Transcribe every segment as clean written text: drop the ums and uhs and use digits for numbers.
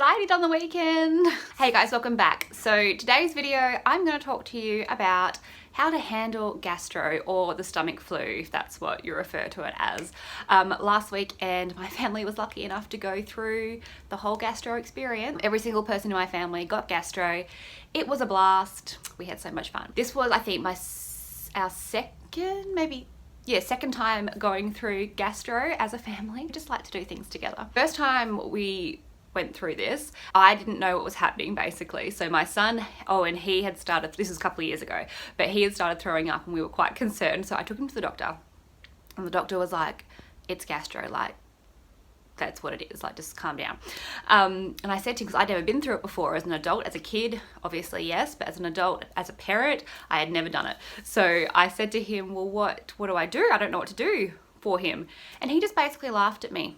I did on the weekend. Hey guys, welcome back. So today's video, I'm going to talk to you about how to handle gastro or the stomach flu, if that's what you refer to it as. Last weekend, my family was lucky enough to go through the whole gastro experience. Every single person in my family got gastro. It was a blast. We had so much fun. This was, I think, our second time going through gastro as a family. We just like to do things together. First time we went through this, I didn't know what was happening basically. So my son, and he had started, this was a couple of years ago, but he had started throwing up and we were quite concerned. So I took him to the doctor and the doctor was like, it's gastro, like that's what it is, like just calm down. And I said to him, because I'd never been through it before as an adult. As a kid, obviously yes, but as an adult, as a parent, I had never done it. So I said to him, well, what do I do? I don't know what to do for him. And he just basically laughed at me.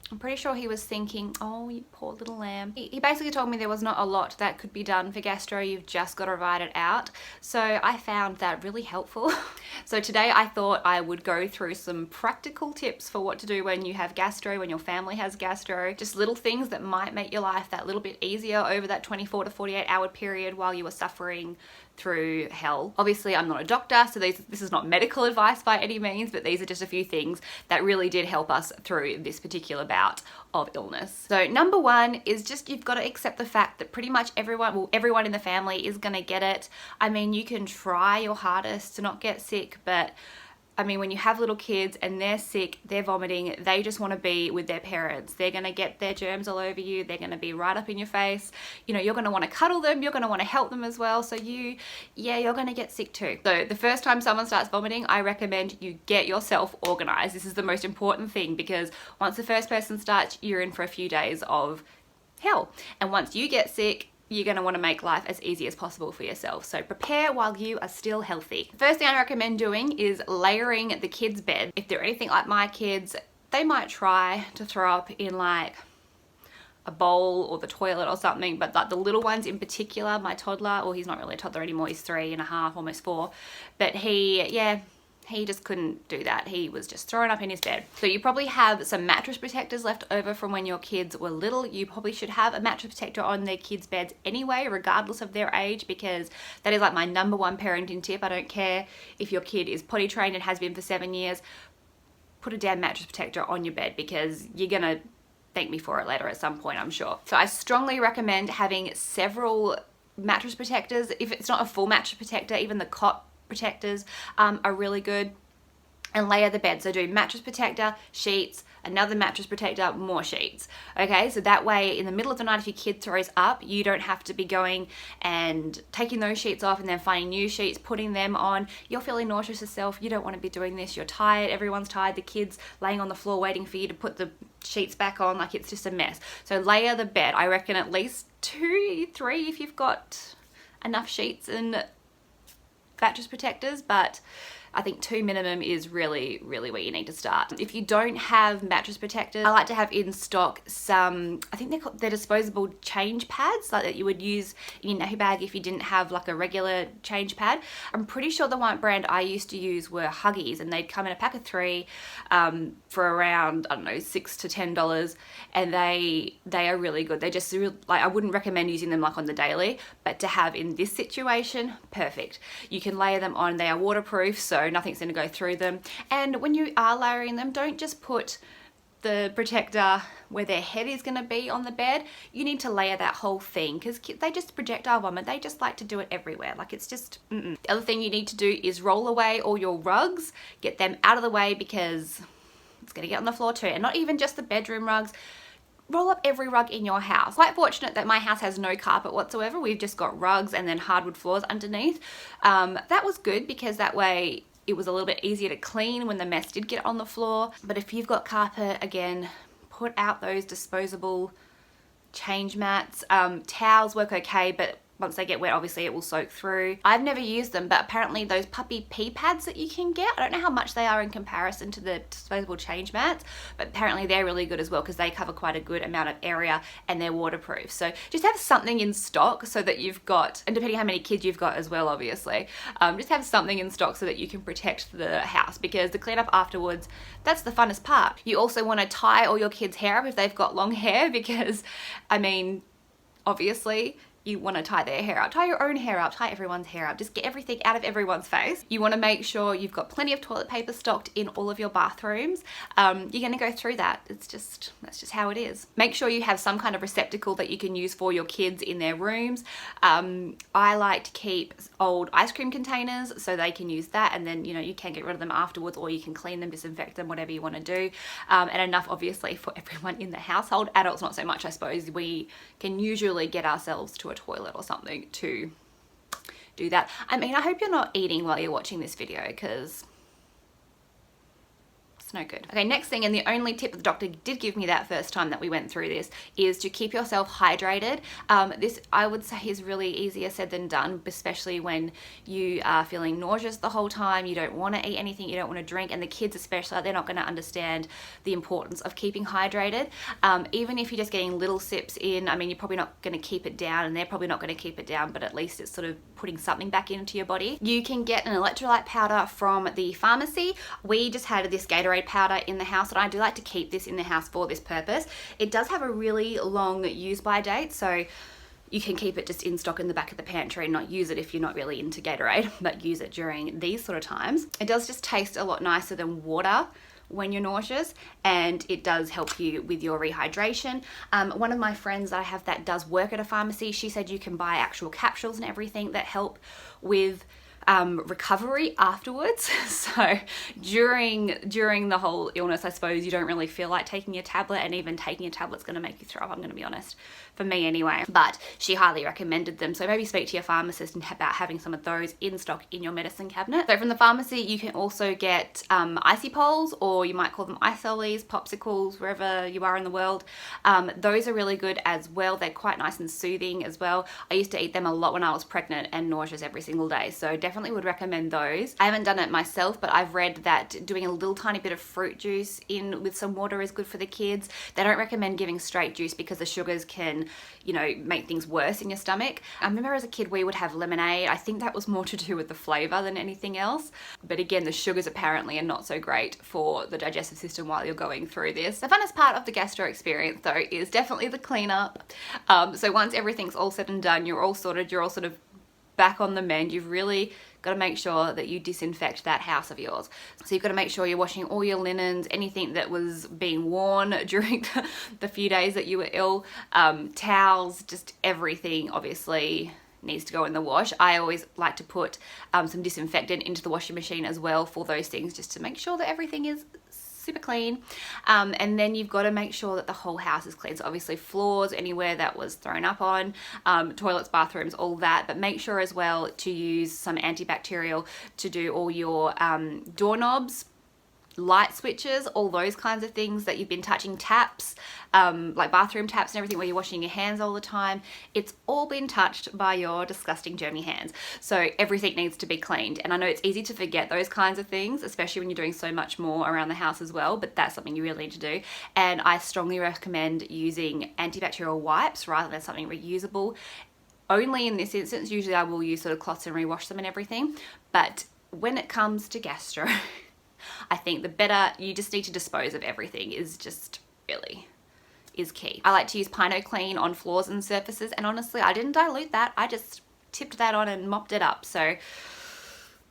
I'm pretty sure he was thinking, oh, you poor little lamb. He basically told me there was not a lot that could be done for gastro. You've just got to ride it out. So I found that really helpful. So today I thought I would go through some practical tips for what to do when you have gastro, when your family has gastro. Just little things that might make your life that little bit easier over that 24 to 48 hour period while you were suffering through hell. Obviously, I'm not a doctor, so this is not medical advice by any means, but these are just a few things that really did help us through this particular bout of illness. So number one is just you've got to accept the fact that pretty much everyone in the family is going to get it. I mean, you can try your hardest to not get sick, but I mean, when you have little kids and they're sick, they're vomiting, they just want to be with their parents. They're going to get their germs all over you. They're going to be right up in your face. You know, you're going to want to cuddle them. You're going to want to help them as well. So you're going to get sick too. So the first time someone starts vomiting, I recommend you get yourself organized. This is the most important thing because once the first person starts, you're in for a few days of hell. And once you get sick, you're going to want to make life as easy as possible for yourself. So prepare while you are still healthy. First thing I recommend doing is layering the kids' bed. If they're anything like my kids, they might try to throw up in like a bowl or the toilet or something, but like the little ones in particular, my toddler, or he's not really a toddler anymore, he's 3.5, almost 4, but he just couldn't do that. He was just throwing up in his bed. So you probably have some mattress protectors left over from when your kids were little. You probably should have a mattress protector on their kids' beds anyway, regardless of their age, because that is like my number one parenting tip. I don't care if your kid is potty trained and has been for 7 years, put a damn mattress protector on your bed because you're gonna thank me for it later at some point, I'm sure. So I strongly recommend having several mattress protectors. If it's not a full mattress protector, even the cot protectors are really good, and layer the bed. So do mattress protector, sheets, another mattress protector, more sheets. Okay, so that way in the middle of the night if your kid throws up, you don't have to be going and taking those sheets off and then finding new sheets, putting them on. You're feeling nauseous yourself, you don't want to be doing this, you're tired, everyone's tired, the kid's laying on the floor waiting for you to put the sheets back on, like it's just a mess. So layer the bed. I reckon at least 2, 3 if you've got enough sheets and mattress protectors, but I think 2 minimum is really where you need to start. If you don't have mattress protectors, I like to have in stock some, I think they're disposable change pads, like that you would use in your nappy bag if you didn't have like a regular change pad. I'm pretty sure the one brand I used to use were Huggies, and they'd come in a pack of 3 for around, I don't know, $6 to $10, and they are really good. They're just like, I wouldn't recommend using them like on the daily, but to have in this situation, perfect. You can layer them on, they are waterproof, so nothing's going to go through them. And when you are layering them, don't just put the protector where their head is going to be on the bed. You need to layer that whole thing because they just projectile vomit. They just like to do it everywhere. Like it's just The other thing you need to do is roll away all your rugs, get them out of the way because it's going to get on the floor too. And not even just the bedroom rugs. Roll up every rug in your house. Quite fortunate that my house has no carpet whatsoever. We've just got rugs and then hardwood floors underneath. That was good because that way it was a little bit easier to clean when the mess did get on the floor. But if you've got carpet, again, put out those disposable change mats. Towels work okay, but once they get wet, obviously it will soak through. I've never used them, but apparently those puppy pee pads that you can get, I don't know how much they are in comparison to the disposable change mats, but apparently they're really good as well because they cover quite a good amount of area and they're waterproof. So just have something in stock so that you've got, and depending how many kids you've got as well, obviously, just have something in stock so that you can protect the house, because the cleanup afterwards, that's the funnest part. You also want to tie all your kids' hair up if they've got long hair, because I mean, obviously you want to tie their hair out, tie your own hair out, tie everyone's hair out, just get everything out of everyone's face. You want to make sure you've got plenty of toilet paper stocked in all of your bathrooms. You're going to go through that. That's just how it is. Make sure you have some kind of receptacle that you can use for your kids in their rooms. I like to keep old ice cream containers so they can use that, and then you can get rid of them afterwards, or you can clean them, disinfect them, whatever you want to do. And enough obviously for everyone in the household. Adults not so much, I suppose. We can usually get ourselves to a toilet or something to do that. I mean, I hope you're not eating while you're watching this video, because no good. Okay, next thing, and the only tip the doctor did give me that first time that we went through this, is to keep yourself hydrated. This, I would say, is really easier said than done, especially when you are feeling nauseous the whole time, you don't want to eat anything, you don't want to drink, and the kids especially, they're not going to understand the importance of keeping hydrated. Even if you're just getting little sips in, I mean, you're probably not going to keep it down, and they're probably not going to keep it down, but at least it's sort of putting something back into your body. You can get an electrolyte powder from the pharmacy. We just had this Gatorade powder in the house, and I do like to keep this in the house for this purpose. It does have a really long use by date, so you can keep it just in stock in the back of the pantry and not use it if you're not really into Gatorade, but use it during these sort of times. It does just taste a lot nicer than water when you're nauseous, and it does help you with your rehydration. One of my friends that I have that does work at a pharmacy, she said you can buy actual capsules and everything that help with recovery afterwards. So during the whole illness, I suppose, you don't really feel like taking a tablet, and even taking a tablet's going to make you throw up, I'm going to be honest, for me anyway. But she highly recommended them, so maybe speak to your pharmacist about having some of those in stock in your medicine cabinet. So from the pharmacy, you can also get icy poles, or you might call them ice lollies, popsicles, wherever you are in the world. Those are really good as well. They're quite nice and soothing as well. I used to eat them a lot when I was pregnant and nauseous every single day, so definitely would recommend those. I haven't done it myself, but I've read that doing a little tiny bit of fruit juice in with some water is good for the kids. They don't recommend giving straight juice because the sugars can, make things worse in your stomach. I remember as a kid we would have lemonade. I think that was more to do with the flavor than anything else. But again, the sugars apparently are not so great for the digestive system while you're going through this. The funnest part of the gastro experience though is definitely the cleanup. So once everything's all said and done, you're all sort of back on the mend. You've really got to make sure that you disinfect that house of yours. So you've got to make sure you're washing all your linens, anything that was being worn during the few days that you were ill, towels, just everything obviously needs to go in the wash. I always like to put some disinfectant into the washing machine as well for those things, just to make sure that everything is super clean. And then you've got to make sure that the whole house is clean. So obviously floors, anywhere that was thrown up on, toilets, bathrooms, all that. But make sure as well to use some antibacterial to do all your doorknobs, light switches, all those kinds of things that you've been touching, taps, like bathroom taps and everything where you're washing your hands all the time. It's all been touched by your disgusting germy hands. So everything needs to be cleaned. And I know it's easy to forget those kinds of things, especially when you're doing so much more around the house as well, but that's something you really need to do. And I strongly recommend using antibacterial wipes rather than something reusable. Only in this instance, usually I will use sort of cloths and rewash them and everything. But when it comes to gastro, I think the better, you just need to dispose of everything is key. I like to use Pino Clean on floors and surfaces, and honestly I didn't dilute that, I just tipped that on and mopped it up. So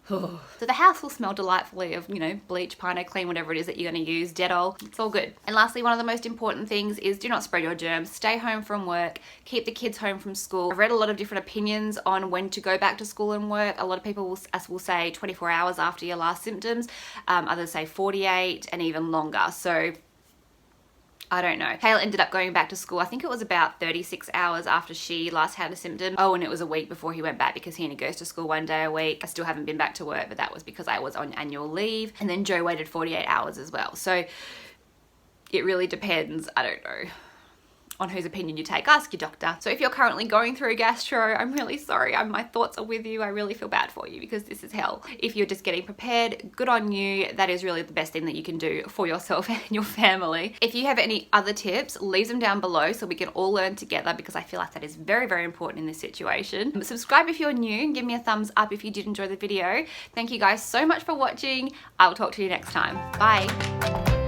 the house will smell delightfully of, bleach, Pino Clean, whatever it is that you're going to use, Dettol. It's all good. And lastly, one of the most important things is do not spread your germs. Stay home from work. Keep the kids home from school. I've read a lot of different opinions on when to go back to school and work. A lot of people will say 24 hours after your last symptoms. Others say 48 and even longer. So I don't know. Kayla ended up going back to school. I think it was about 36 hours after she last had a symptom. Oh, and it was a week before he went back because he only goes to school 1 day a week. I still haven't been back to work, but that was because I was on annual leave. And then Joe waited 48 hours as well. So it really depends. I don't know on whose opinion you take. Ask your doctor. So if you're currently going through gastro, I'm really sorry. My thoughts are with you. I really feel bad for you because this is hell. If you're just getting prepared, good on you. That is really the best thing that you can do for yourself and your family. If you have any other tips, leave them down below so we can all learn together, because I feel like that is very, very important in this situation. Subscribe if you're new and give me a thumbs up if you did enjoy the video. Thank you guys so much for watching. I will talk to you next time. Bye.